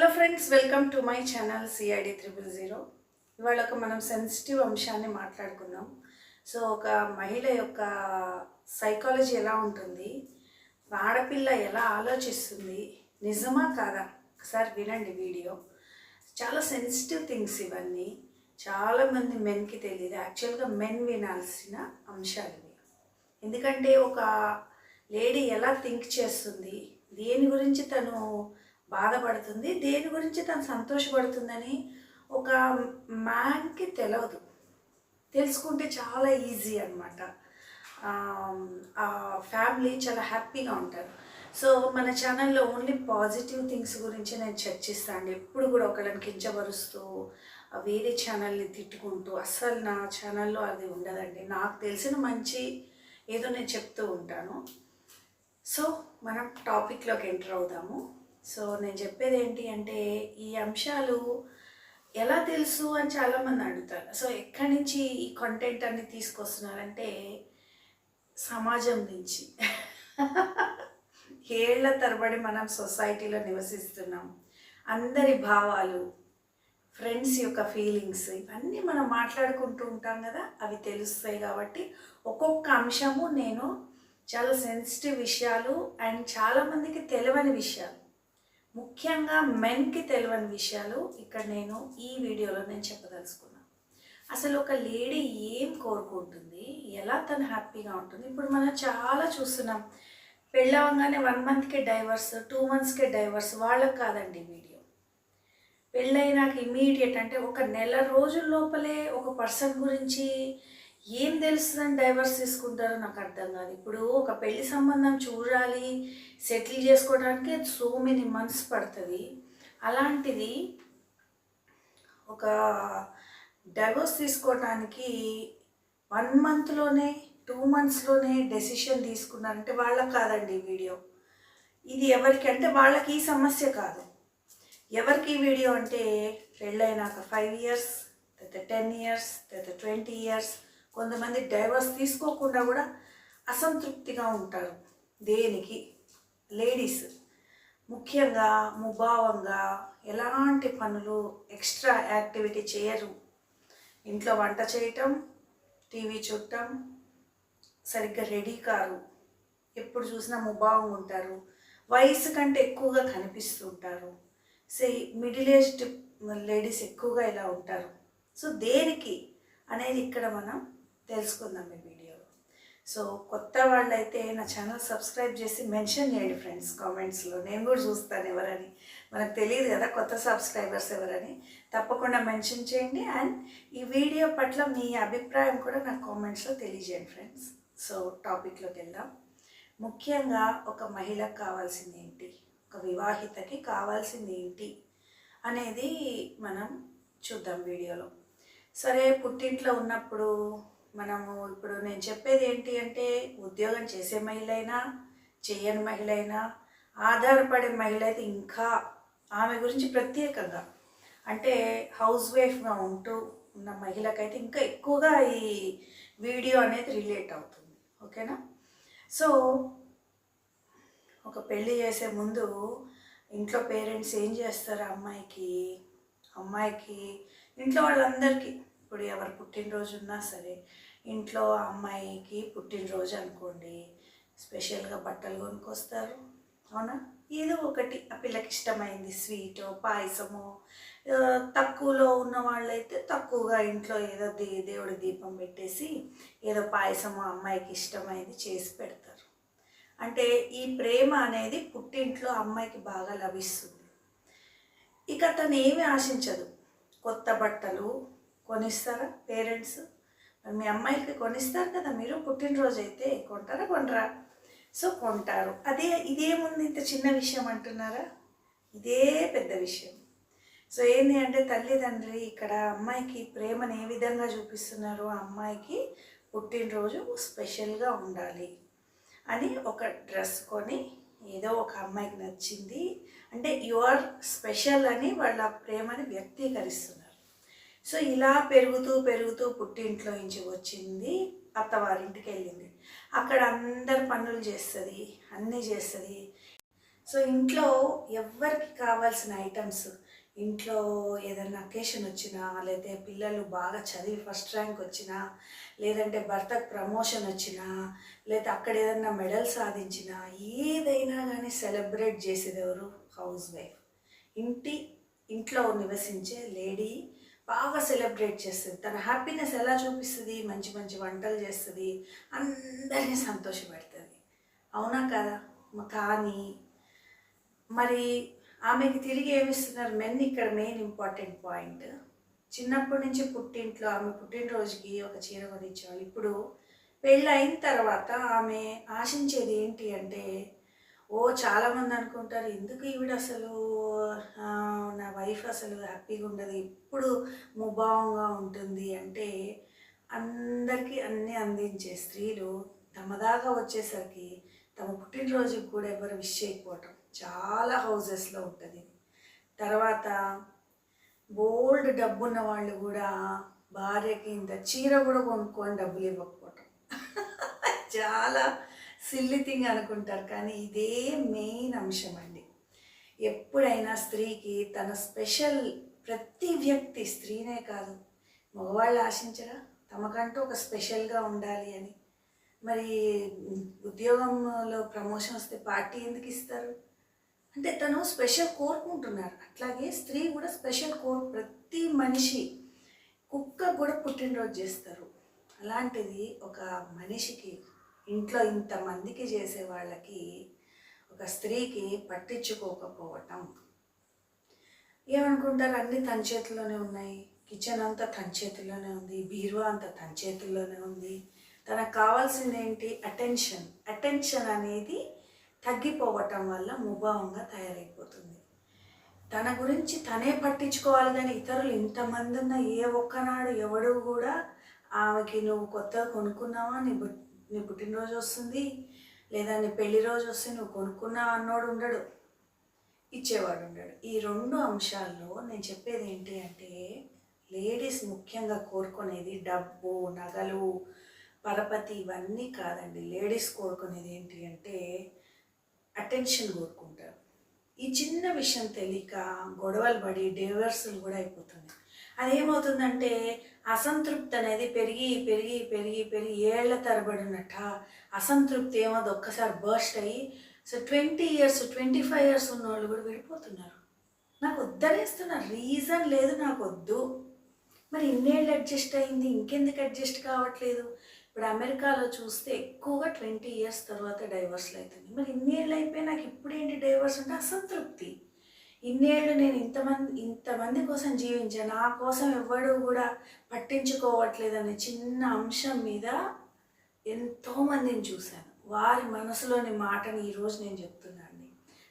Hello friends, welcome to my channel CID 000. ఇవాళ ఒక మనం సెన్సిటివ్ అంశాన్ని మాట్లాడుకుందాం. సో ఒక మహిళ యొక్క సైకాలజీ ఎలా ఉంటుంది, ఆడపిల్ల ఎలా ఆలోచిస్తుంది, నిజమా కాదా ఒకసారి వినండి వీడియో. చాలా సెన్సిటివ్ థింగ్స్ ఇవన్నీ. చాలామంది మెన్కి తెలియదు. యాక్చువల్గా మెన్ వినాల్సిన అంశాలు ఇవి. ఎందుకంటే ఒక లేడీ ఎలా థింక్ చేస్తుంది, దేని గురించి తను బాధపడుతుంది, దేని గురించి తను సంతోషపడుతుందని ఒక మ్యాన్కి తెలియదు. తెలుసుకుంటే చాలా ఈజీ అనమాట. ఆ ఫ్యామిలీ చాలా హ్యాపీగా ఉంటారు. సో మన ఛానల్లో ఓన్లీ పాజిటివ్ థింగ్స్ గురించి నేను చర్చిస్తాను. ఎప్పుడు కూడా ఒకళ్ళని కించపరుస్తూ వేరే ఛానల్ని తిట్టుకుంటూ అస్సలు నా ఛానల్లో అది ఉండదండి. నాకు తెలిసిన మంచి ఏదో నేను చెప్తూ ఉంటాను. సో మనం టాపిక్లోకి ఎంటర్ అవుదాము. సో నేను చెప్పేది ఏంటి అంటే, ఈ అంశాలు ఎలా తెలుసు అని చాలామంది అడుగుతారు. సో ఎక్కడి నుంచి ఈ కంటెంట్ అన్ని తీసుకొస్తున్నారంటే, సమాజం నుంచి. ఏళ్ల తరబడి మనం సొసైటీలో నివసిస్తున్నాం. అందరి భావాలు, ఫ్రెండ్స్ యొక్క ఫీలింగ్స్ ఇవన్నీ మనం మాట్లాడుకుంటూ ఉంటాం కదా, అవి తెలుస్తాయి. కాబట్టి ఒక్కొక్క అంశము నేను చాలా సెన్సిటివ్ విషయాలు అండ్ చాలామందికి తెలియని విషయాలు, ముఖ్యంగా మెన్కి తెలియని విషయాలు ఇక్కడ నేను ఈ వీడియోలో నేను చెప్పదలుచుకున్నాను. అసలు ఒక లేడీ ఏం కోరుకుంటుంది, ఎలా తను హ్యాపీగా ఉంటుంది. ఇప్పుడు మనం చాలా చూస్తున్నాం, పెళ్ళవగానే 1 మంత్కే డైవర్స్, 2 మంత్స్కే డైవర్స్. వాళ్ళకి కాదండి వీడియో. పెళ్ళైనాక ఇమీడియట్ అంటే ఒక నెల రోజుల లోపలే ఒక పర్సన్ గురించి ఏం తెలుస్తుందని డైవర్స్ తీసుకుంటారో నాకు అర్థం కాదు. ఇప్పుడు ఒక పెళ్లి సంబంధం చూడాలి, సెటిల్ చేసుకోవడానికి సో మెనీ మంత్స్ పడుతుంది. అలాంటిది ఒక డైవర్స్ తీసుకోవడానికి 1 మంత్లోనే 2 మంత్స్లోనే డెసిషన్ తీసుకున్నారంటే వాళ్ళకి కాదండి వీడియో. ఇది ఎవరికి అంటే వాళ్ళకి ఈ సమస్య కాదు. ఎవరికి ఈ వీడియో అంటే, పెళ్ళైనాక 5 ఇయర్స్, తర్వాత 10 ఇయర్స్, తర్వాత 20 ఇయర్స్, కొంతమంది డైవర్స్ తీసుకోకుండా కూడా అసంతృప్తిగా ఉంటారు. దేనికి? లేడీస్ ముఖ్యంగా ముభావంగా ఎలాంటి పనులు, ఎక్స్ట్రా యాక్టివిటీ చేయరు. ఇంట్లో వంట చేయటం, టీవీ చూడటం, సరిగ్గా రెడీ కారు, ఎప్పుడు చూసినా ముభావంగా ఉంటారు, వయసు కంటే ఎక్కువగా కనిపిస్తుంటారు. సో మిడిల్ ఏజ్డ్ లేడీస్ ఎక్కువగా ఇలా ఉంటారు. సో దేనికి అనేది ఇక్కడ మనం తెలుసుకుందాం ఈ వీడియోలో. సో కొత్త వాళ్ళైతే నా ఛానల్ సబ్స్క్రైబ్ చేసి మెన్షన్ చేయండి ఫ్రెండ్స్ కామెంట్స్లో. నేను కూడా చూస్తాను ఎవరని. మనకు తెలియదు కదా కొత్త సబ్స్క్రైబర్స్ ఎవరని. తప్పకుండా మెన్షన్ చేయండి. అండ్ ఈ వీడియో పట్ల మీ అభిప్రాయం కూడా నాకు కామెంట్స్లో తెలియజేయండి ఫ్రెండ్స్. సో టాపిక్లోకి వెళ్దాం. ముఖ్యంగా ఒక మహిళకు కావాల్సింది ఏంటి, ఒక వివాహితకి కావాల్సింది ఏంటి అనేది మనం చూద్దాం వీడియోలో. సరే, పుట్టింట్లో ఉన్నప్పుడు మనము ఇప్పుడు నేను చెప్పేది ఏంటి అంటే, ఉద్యోగం చేసే మహిళ అయినా, చేయని మహిళ అయినా, ఆధారపడే మహిళ అయితే ఇంకా ఆమె గురించి ప్రత్యేకంగా అంటే హౌస్ వైఫ్గా ఉంటూ ఉన్న మహిళకైతే ఇంకా ఎక్కువగా ఈ వీడియో అనేది రిలేట్ అవుతుంది. ఓకేనా? సో ఒక పెళ్ళి చేసే ముందు ఇంట్లో పేరెంట్స్ ఏం చేస్తారు, అమ్మాయికి ఇంట్లో వాళ్ళందరికీ, ఇప్పుడు ఎవరు పుట్టినరోజు ఉన్నా సరే, ఇంట్లో అమ్మాయికి పుట్టినరోజు అనుకోండి, స్పెషల్గా బట్టలు కొనుక్కొస్తారు. అవునా? ఏదో ఒకటి ఆ పిల్లకి ఇష్టమైంది, స్వీటో పాయసమో. తక్కువలో ఉన్న వాళ్ళైతే తక్కువగా ఇంట్లో ఏదో దేవుడి దీపం పెట్టేసి ఏదో పాయసమో అమ్మాయికి ఇష్టమైంది చేసి పెడతారు. అంటే ఈ ప్రేమ అనేది పుట్టింట్లో అమ్మాయికి బాగా లభిస్తుంది. ఇక తను ఏమి ఆశించదు. కొత్త బట్టలు కొనిస్తారా పేరెంట్స్? మరి మీ అమ్మాయికి కొనిస్తారు కదా, మీరు పుట్టినరోజు అయితే కొంటారా, కొనరా? సో కొంటారు. ఇదేముంది ఇంత చిన్న విషయం అంటున్నారా? ఇదే పెద్ద విషయం. సో ఏంటి అంటే, తల్లిదండ్రి ఇక్కడ అమ్మాయికి ప్రేమను ఏ విధంగా చూపిస్తున్నారు, అమ్మాయికి పుట్టినరోజు స్పెషల్గా ఉండాలి అని ఒక డ్రెస్ కొని, ఏదో ఒక అమ్మాయికి నచ్చింది అంటే యు ఆర్ స్పెషల్ అని వాళ్ళ ప్రేమని వ్యక్తీకరిస్తున్నారు. సో ఇలా పెరుగుతూ పుట్టింట్లో నుంచి వచ్చింది, అత్తవారింటికి వెళ్ళింది. అక్కడ అందరు పనులు చేస్తుంది, అన్నీ చేస్తుంది. సో ఇంట్లో ఎవ్వరికి కావాల్సిన ఐటమ్స్, ఇంట్లో ఏదైనా అకేషన్ వచ్చినా, లేతే పిల్లలు బాగా చదివి ఫస్ట్ ర్యాంక్ వచ్చినా, లేదంటే భర్తకు ప్రమోషన్ వచ్చినా, లేదా అక్కడ ఏదైనా మెడల్ సాధించినా, ఏదైనా కానీ సెలబ్రేట్ చేసేది ఎవరు? House wife. ఇంటి ఇంట్లో నివసించే లేడీ బాగా సెలబ్రేట్ చేస్తుంది. తన హ్యాపీనెస్ ఎలా చూపిస్తుంది? మంచి మంచి వంటలు చేస్తుంది, అందరినీ సంతోషపెడుతుంది. అవునా కదా? కానీ మరి ఆమెకి తిరిగి ఏమిస్తున్నారు మెన్? ఇక్కడ మెయిన్ ఇంపార్టెంట్ పాయింట్. చిన్నప్పటి నుంచి పుట్టింట్లో ఆమె పుట్టినరోజుకి ఒక చీర కొనిచ్చేవాళ్ళు. ఇప్పుడు పెళ్ళి అయిన తర్వాత ఆమె ఆశించేది ఏంటి అంటే, చాలామంది అనుకుంటారు ఎందుకు ఈవిడ అసలు నా వైఫ్ అసలు హ్యాపీగా ఉండదు, ఎప్పుడు ముభావంగా ఉంటుంది అంటే, అందరికీ అన్నీ అందించే స్త్రీలు తమదాకా వచ్చేసరికి తమ పుట్టినరోజుకి కూడా ఎవరు విష్ చేయకపోవటం చాలా హౌజెస్లో ఉంటుంది. తర్వాత బోల్డ్ డబ్బున్న వాళ్ళు కూడా భార్యకి ఇంత చీర కూడా కొనుక్కొని డబ్బులు ఇవ్వకపోవటం చాలా సిల్లీ థింగ్ అనుకుంటారు, కానీ ఇదే మెయిన్ అంశం అండి. ఎప్పుడైనా స్త్రీకి తన స్పెషల్, ప్రతి వ్యక్తి, స్త్రీనే కాదు మగవాళ్ళు ఆశించరా తమకంటూ ఒక స్పెషల్గా ఉండాలి అని? మరి ఉద్యోగంలో ప్రమోషన్ వస్తే పార్టీ ఎందుకు ఇస్తారు అంటే తను స్పెషల్ కోరుకుంటున్నారు. అట్లాగే స్త్రీ కూడా స్పెషల్ ప్రతి మనిషి, కుక్క కూడా పుట్టినరోజు చేస్తారు. అలాంటిది ఒక మనిషికి, ఇంట్లో ఇంతమందికి చేసే వాళ్ళకి, ఒక స్త్రీకి పట్టించుకోకపోవటం. ఏమనుకుంటారు? అన్నీ తన చేతిలోనే ఉన్నాయి, కిచెన్ అంతా తన చేతిలోనే ఉంది, బీరువా అంతా తన చేతుల్లోనే ఉంది. తనకు కావాల్సింది ఏంటి? అటెన్షన్ అనేది తగ్గిపోవటం వల్ల ముభావంగా తయారైపోతుంది. తన గురించి తనే పట్టించుకోవాలి, కానీ ఇతరులు ఇంతమంది ఉన్న ఏ ఒక్కనాడు ఎవడు కూడా ఆమెకి నువ్వు కొత్తగా కొనుక్కున్నావా, నీ పుట్టినరోజు వస్తుంది, లేదా నీ పెళ్లి రోజు వస్తే నువ్వు కొనుక్కున్నావు అన్నోడు ఉండడు, ఇచ్చేవాడు ఉండడు. ఈ రెండు అంశాల్లో నేను చెప్పేది ఏంటి అంటే, లేడీస్ ముఖ్యంగా కోరుకునేది డబ్బు, నగలు, పరపతి ఇవన్నీ కాదండి. లేడీస్ కోరుకునేది ఏంటి అంటే అటెన్షన్ కోరుకుంటారు. ఈ చిన్న విషయం తెలియక గొడవలు పడి డైవర్సులు కూడా అయిపోతుంది. అదేమవుతుందంటే అసంతృప్తి అనేది పెరిగి పెరిగి పెరిగి పెరిగి ఏళ్ల తరబడినట్ట అసంతృప్తి ఏమో ఒక్కసారి బర్స్ట్ అయ్యి, సో 20 years 25 years ఉన్న వాళ్ళు కూడా విడిపోతున్నారు. నాకు వద్దనేస్తున్నారు, రీజన్ లేదు, నాకు వద్దు. మరి ఇన్నేళ్ళు అడ్జస్ట్ అయింది, ఇంకెందుకు అడ్జస్ట్ కావట్లేదు? ఇప్పుడు అమెరికాలో చూస్తే ఎక్కువగా 20 years తర్వాత డైవర్స్లు అవుతుంది. మరి ఇన్నేళ్ళు అయిపోయి నాకు ఇప్పుడేంటి డైవర్స్ అంటే అసంతృప్తి. ఇన్నేళ్ళు నేను ఇంతమంది కోసం జీవించాను, నా కోసం ఎవ్వడూ కూడా పట్టించుకోవట్లేదనే చిన్న అంశం మీద ఎంతోమందిని చూశాను. వారి మనసులోని మాటని ఈరోజు నేను చెప్తున్నాను.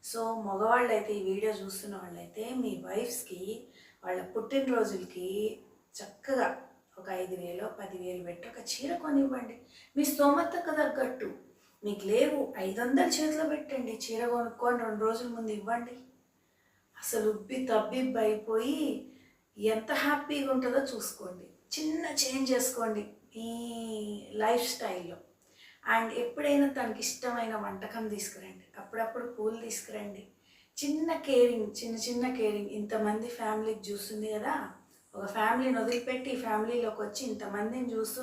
సో మగవాళ్ళు అయితే, ఈ వీడియో చూస్తున్న వాళ్ళైతే మీ వైఫ్స్కి వాళ్ళ పుట్టినరోజులకి చక్కగా ఒక 5,000 10,000 పెట్టి ఒక చీర కొనివ్వండి. మీ స్తోమతకు తగ్గట్టు. మీకు లేవు 500 చేతిలో పెట్టండి, చీర కొనుక్కొని 2 రోజుల ముందు ఇవ్వండి. అసలు ఉబ్బి తబ్బిబ్బి అయిపోయి ఎంత హ్యాపీగా ఉంటుందో చూసుకోండి. చిన్న చేంజ్ చేసుకోండి మీ లైఫ్ స్టైల్లో. అండ్ ఎప్పుడైనా తనకి ఇష్టమైన వంటకం తీసుకురండి, అప్పుడప్పుడు పూలు తీసుకురండి. చిన్న కేరింగ్. ఇంతమంది ఫ్యామిలీకి చూస్తుంది కదా, ఒక ఫ్యామిలీని వదిలిపెట్టి ఈ ఫ్యామిలీలోకి వచ్చి ఇంతమందిని చూస్తూ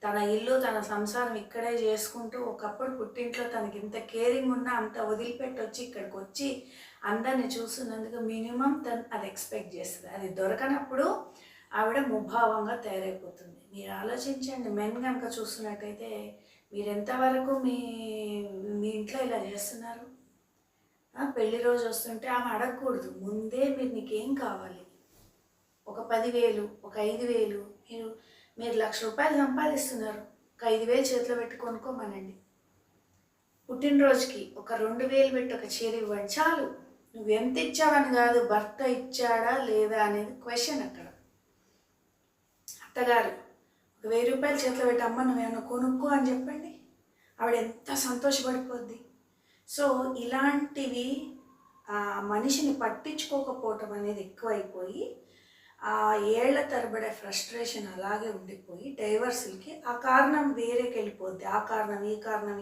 తన ఇల్లు, తన సంసారం ఇక్కడే చేసుకుంటూ, ఒకప్పుడు పుట్టింట్లో తనకి ఇంత కేరింగ్ ఉన్నా అంత వదిలిపెట్టి వచ్చి ఇక్కడికి వచ్చి అందరిని చూస్తున్నందుకు మినిమం తను అది ఎక్స్పెక్ట్ చేస్తుంది. అది దొరకనప్పుడు ఆవిడ ముభావంగా తయారైపోతుంది. మీరు ఆలోచించండి, మెన్ కనుక చూస్తున్నట్టయితే మీరు ఎంతవరకు మీ ఇంట్లో ఇలా చేస్తున్నారు? పెళ్లి రోజు వస్తుంటే ఆమె అడగకూడదు, ముందే నీకేం కావాలి, ఒక 10,000 ఒక 5,000, మీరు ₹1,00,000 సంపాదిస్తున్నారు, ఒక 5,000 చేతిలో పెట్టి కొనుక్కోమనండి. పుట్టినరోజుకి ఒక 2,000 పెట్టి ఒక చీర ఇవ్వండి చాలు. నువ్వు ఎంత ఇచ్చావని కాదు, భర్త ఇచ్చాడా లేదా అనేది క్వశ్చన్ అక్కడ. అత్తగారు ఒక ₹1,000 చేతిలో పెట్టి అమ్మ నువ్వేమన్నా కొనుక్కో అని చెప్పండి, ఆవిడ ఎంత సంతోషపడిపోద్ది. సో ఇలాంటివి మనిషిని పట్టించుకోకపోవటం అనేది ఎక్కువైపోయి ఆ ఏళ్ల తరబడే ఫ్రస్ట్రేషన్ అలాగే ఉండిపోయి డైవర్సులకి ఆ కారణం వేరేకి వెళ్ళిపోద్ది. ఆ కారణం ఈ కారణం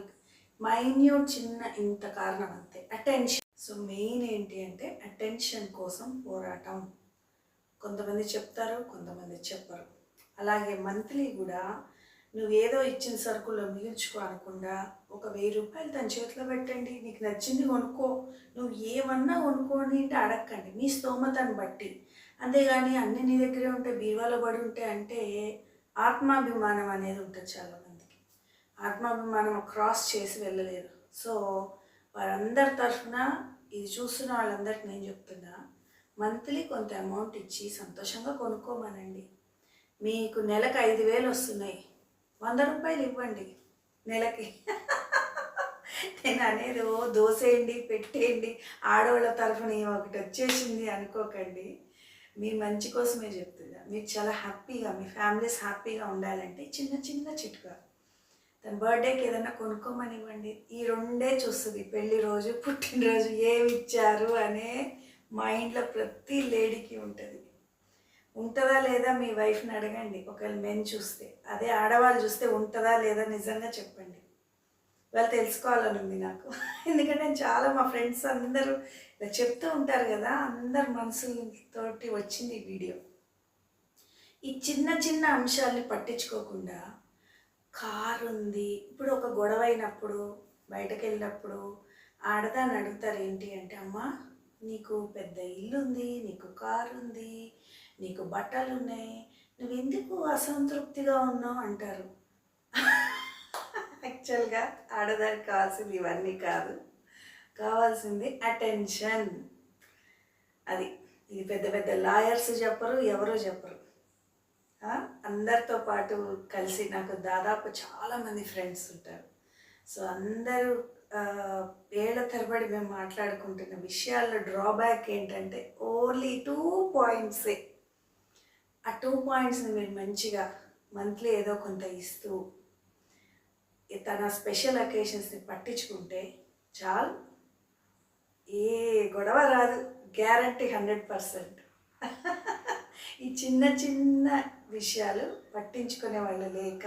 మైన్యూట్ చిన్న ఇంత కారణం అంతే, అటెన్షన్. సో మెయిన్ ఏంటి అంటే అటెన్షన్ కోసం పోరాటం. కొంతమంది చెప్తారు, కొంతమంది చెప్పరు. అలాగే మంత్లీ కూడా నువ్వేదో ఇచ్చిన సరుకుల్లో మిగిల్చుకో అనకుండా ఒక 1000 రూపాయలు తన చేతిలో పెట్టండి, నీకు నచ్చింది కొనుక్కో, నువ్వు ఏమన్నా కొనుక్కోని అంటే అడగండి మీ స్తోమతను బట్టి. అంతేగాని అన్నీ నీ దగ్గరే ఉంటే బీరువాలో పడి ఉంటే అంటే ఆత్మాభిమానం అనేది ఉంటుంది చాలామందికి. ఆత్మాభిమానం క్రాస్ చేసి వెళ్ళలేరు. సో వారందరి తరఫున ఇది చూస్తున్న వాళ్ళందరికీ నేను చెప్తున్నా, మంత్లీ కొంత అమౌంట్ ఇచ్చి సంతోషంగా కొనుక్కోమనండి. మీకు నెలకు 5000 వస్తున్నాయి, 100 రూపాయలు ఇవ్వండి నెలకి. నేను అనేది దోసేయండి పెట్టేయండి ఆడవాళ్ళ తరఫున ఒకటి వచ్చేసింది అనుకోకండి. మీ మంచి కోసమే చెప్తున్నా. మీకు చాలా హ్యాపీగా, మీ ఫ్యామిలీస్ హ్యాపీగా ఉండాలంటే చిన్న చిన్న చిట్కా. తన బర్త్డేకి ఏదైనా కొనుక్కోమని ఇవ్వండి. ఈ రెండే చూస్తుంది, పెళ్లి రోజు పుట్టినరోజు ఏమి ఇచ్చారు అనే మైండ్లో ప్రతి లేడీకి ఉంటుంది. ఉంటుందా లేదా మీ వైఫ్ని అడగండి. ఒకవేళ మెన్ చూస్తే, అదే ఆడవాళ్ళు చూస్తే ఉంటుందా లేదా నిజంగా చెప్పండి. వాళ్ళు తెలుసుకోవాలని ఉంది నాకు. ఎందుకంటే నేను చాలా మా ఫ్రెండ్స్ అందరూ ఇలా చెప్తూ ఉంటారు కదా, అందరు మనసులతోటి వచ్చింది ఈ వీడియో. ఈ చిన్న చిన్న అంశాలని పట్టించుకోకుండా కారు ఉంది, ఇప్పుడు ఒక గొడవ అయినప్పుడు బయటకు వెళ్ళినప్పుడు ఆడదాన్ని అడుగుతారు ఏంటి అంటే, అమ్మ నీకు పెద్ద ఇల్లు ఉంది, నీకు కారు ఉంది, నీకు బట్టలు ఉన్నాయి, నువ్వు ఎందుకు అసంతృప్తిగా ఉన్నావు అంటారు. యాక్చువల్గా ఆడదానికి కావాల్సింది ఇవన్నీ కాదు, కావాల్సింది అటెన్షన్. అది ఇది పెద్ద పెద్ద లాయర్స్ చెప్పరు, ఎవరో చెప్పరు. అందరితో పాటు కలిసి నాకు దాదాపు చాలామంది ఫ్రెండ్స్ ఉంటారు. సో అందరూ ఏళ్ల తరబడి మేము మాట్లాడుకుంటున్న విషయాల్లో డ్రాబ్యాక్ ఏంటంటే ఓన్లీ 2 పాయింట్సే. ఆ 2 పాయింట్స్ని మీరు మంచిగా మంత్లీ ఏదో కొంత ఇస్తూ తన స్పెషల్ అకేషన్స్ని పట్టించుకుంటే చాలు, ఏ గొడవ రాదు, గ్యారంటీ 100%. ఈ చిన్న చిన్న విషయాలు పట్టించుకునే వాళ్ళు లేక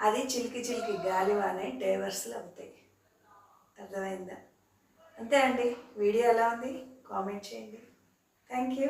అది చిలికి చిలికి గాలివానే డైవర్స్లు అవుతాయి. అర్థమైందా? అంతే అండి. వీడియో ఎలా ఉంది కామెంట్ చేయండి. Thank you.